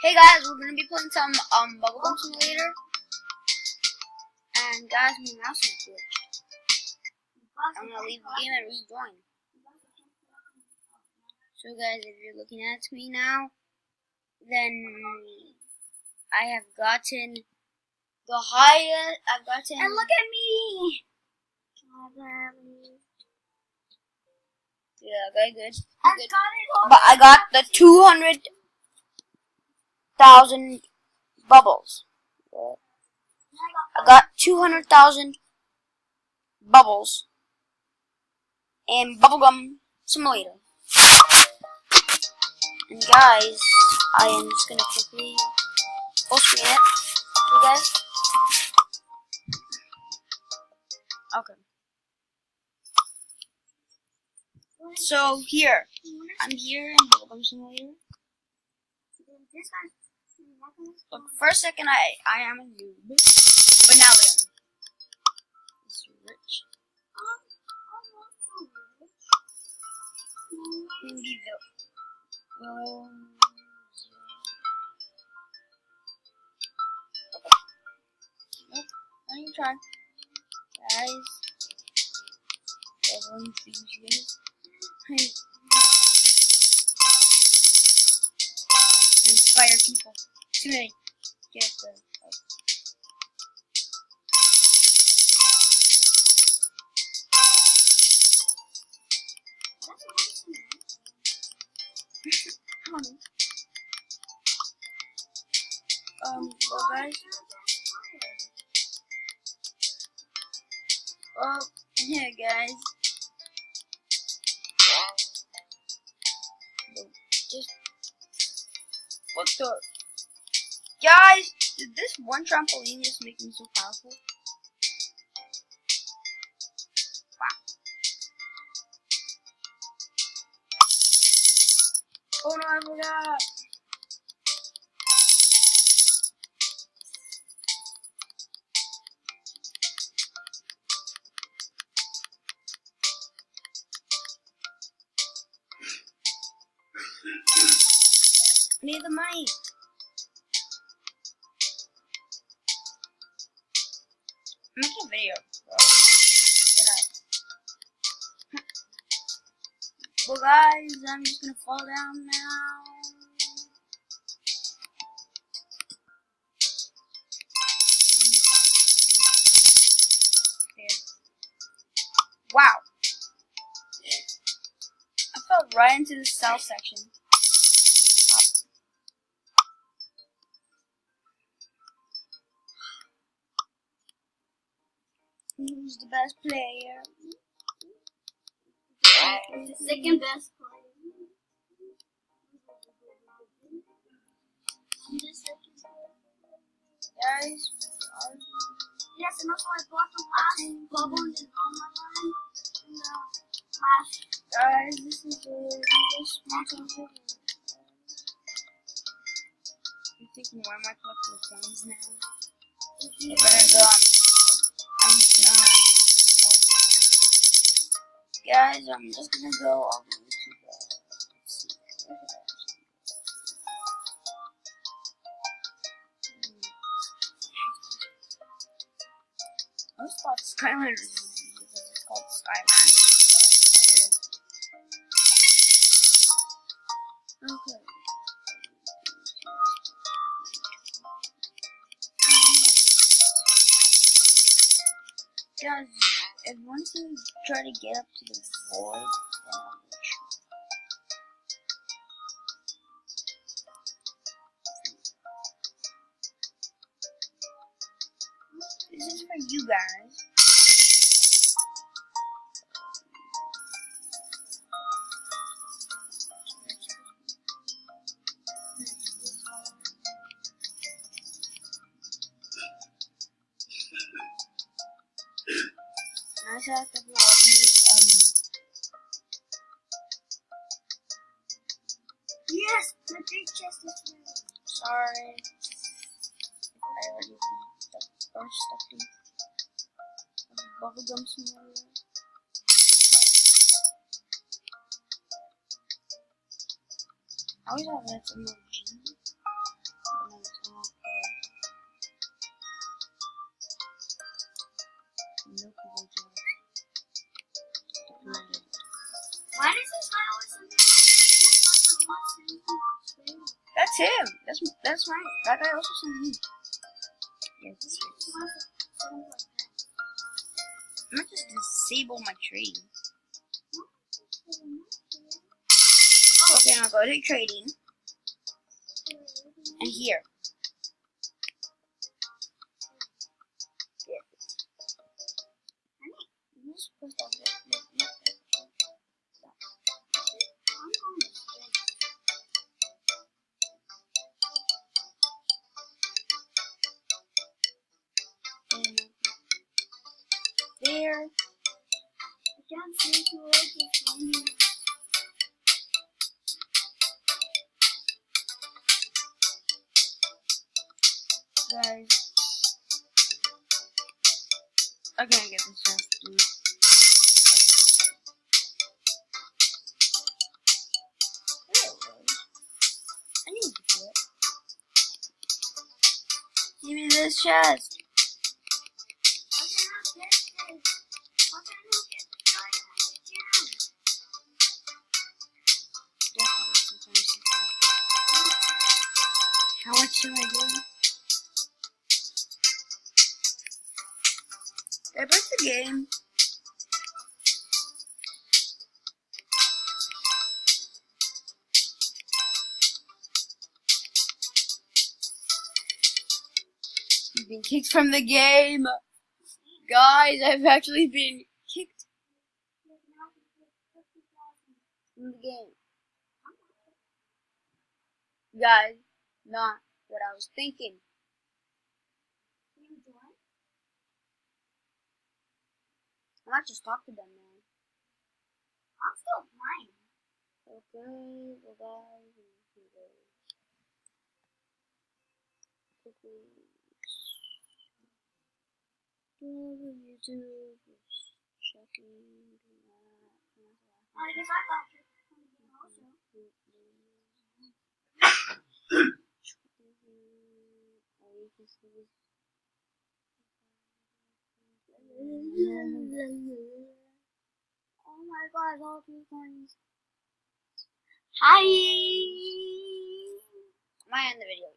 Hey guys, we're gonna be playing some Bubblegum Simulator. And guys, my mouse is glitched. I'm gonna leave the game and rejoin. So guys, if you're looking at me now, then I have gotten the highest. I've gotten. And look at me. Yeah, very good. I got it all. But I got the 200,000 bubbles. I got 200,000 bubbles in Bubblegum Simulator. And guys, I am just gonna quickly full screen it for you guys. Okay. So here, I'm here in Bubblegum Simulator. But for a second, I am a noob. But now then, it's rich. Nope, not even trying. Guys, everyone sees you guys. Inspire people. Too many. Get the. Well guys. Yeah guys. Just what the guys, did this one trampoline just make me so powerful? Wow. Oh no, I forgot. I need the money. I'm making a video, bro. Get up. Well, guys, I'm just gonna fall down now. Okay. Wow. I fell right into the cell section. Who's the best player? The second best player. Guys, yes, and also I bought the last bubbles in all my line. Last. guys, this is a really small video. I'm thinking, why am I collecting coins now? But I'm done. I'm done. Guys, I'm just gonna go all the way to the. I was called Skylanders. It's called Skyland. Okay. Guys, if once you try to get up to the void, then I'll make sure. This is for you guys. Nice after watching this. Yes, the big chest is ready. Sorry. I already beat the first stuffing of Bubblegum Simulator. I always have that emoji. That's him. That's right. That guy also sent me. Yes. I'm gonna just disable my trade. Okay, I'll go to trading. And here. There. Guys. I gotta get this stuff, dude. I need to do it. Give me this chest. How much should I do? Did I break the game? You've been kicked from the game. Guys, I've actually been kicked from the game. Guys, not what I was thinking. I might just talk to them now. I'm still playing. Okay, well guys, quickly. YouTube is checking I guess I got you. Oh my god, all 3 coins. Hi! I might end the video.